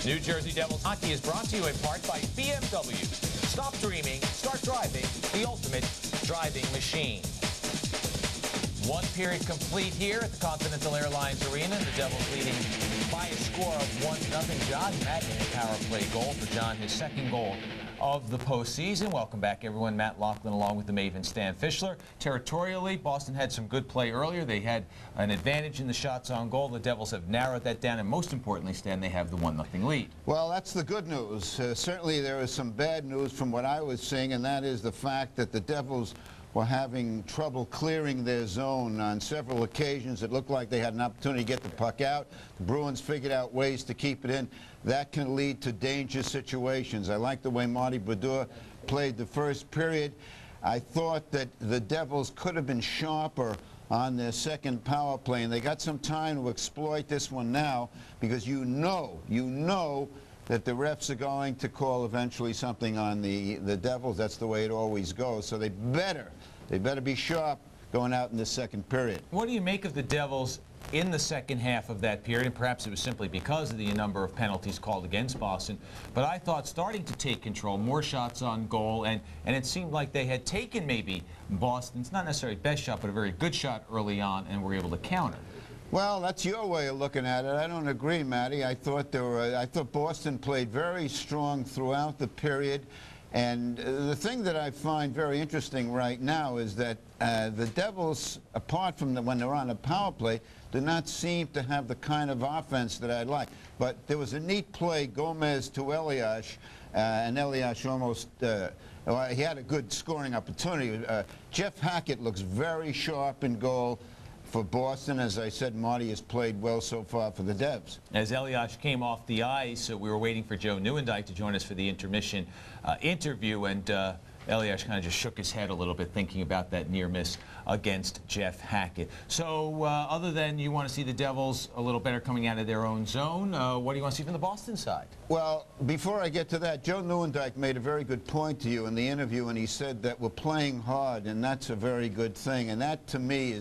New Jersey Devils hockey is brought to you in part by BMW. Stop dreaming, start driving, the ultimate driving machine. One period complete here at the Continental Airlines Arena. The Devils leading by a score of 1-0. John Maven, a power play goal for John, his second goal of the postseason. Welcome back, everyone. Matt Laughlin along with the Maven Stan Fischler. Territorially, Boston had some good play earlier. They had an advantage in the shots on goal. The Devils have narrowed that down, and most importantly, Stan, they have the 1-0 lead. Well, that's the good news. Certainly there is some bad news from what I was seeing, and that is the fact that the Devils were having trouble clearing their zone on several occasions. It looked like they had an opportunity to get the puck out. The Bruins figured out ways to keep it in. That can lead to dangerous situations. I like the way Marty Brodeur played the first period. I thought that the Devils could have been sharper on their second power play, and they got some time to exploit this one now, because you know that the refs are going to call eventually something on the Devils. That's the way it always goes. So they better be sharp going out in the second period. What do you make of the Devils in the second half of that period? And perhaps it was simply because of the number of penalties called against Boston. But I thought starting to take control, more shots on goal, and it seemed like they had taken maybe Boston's, not necessarily best shot, but a very good shot early on, and were able to counter. Well, that's your way of looking at it. I don't agree, Matty. I thought Boston played very strong throughout the period. And the thing that I find very interesting right now is that the Devils, apart from when they're on a power play, do not seem to have the kind of offense that I'd like. But there was a neat play, Gomez to Elias, and Elias almost, well, he had a good scoring opportunity. Jeff Hackett looks very sharp in goal for Boston. As I said, Marty has played well so far for the Devs. As Elias came off the ice, we were waiting for Joe Nieuwendyk to join us for the intermission interview, and Elias kind of just shook his head a little bit thinking about that near miss against Jeff Hackett. So other than you want to see the Devils a little better coming out of their own zone, what do you want to see from the Boston side? Well, before I get to that, Joe Nieuwendyk made a very good point to you in the interview, and he said that we're playing hard, and that's a very good thing, and that to me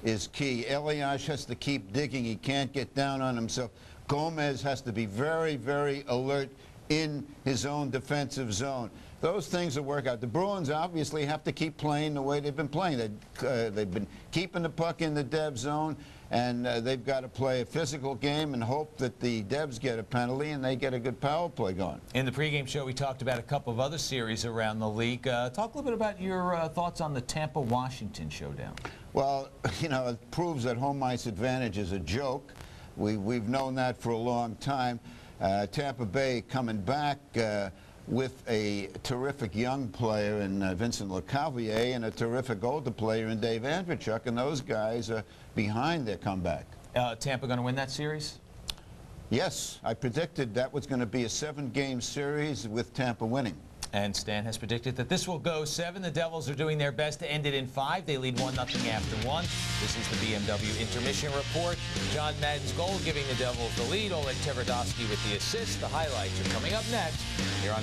is key. Elias has to keep digging. He can't get down on himself. Gomez has to be very, very alert in his own defensive zone. Those things will work out. The Bruins obviously have to keep playing the way they've been playing. They've been keeping the puck in the Dev zone, and they've got to play a physical game and hope that the Devs get a penalty and they get a good power play going. In the pregame show, we talked about a couple of other series around the league. Talk a little bit about your thoughts on the Tampa-Washington showdown. Well, you know, it proves that home ice advantage is a joke. We've known that for a long time. Tampa Bay coming back with a terrific young player in Vincent LeCavier and a terrific older player in Dave Andreychuk, and those guys are behind their comeback. Tampa going to win that series? Yes, I predicted that was going to be a 7-game series with Tampa winning. And Stan has predicted that this will go 7. The Devils are doing their best to end it in 5. They lead 1-0 after 1. This is the BMW Intermission Report. John Madden's goal giving the Devils the lead. Oleg Tverdovsky with the assist. The highlights are coming up next here on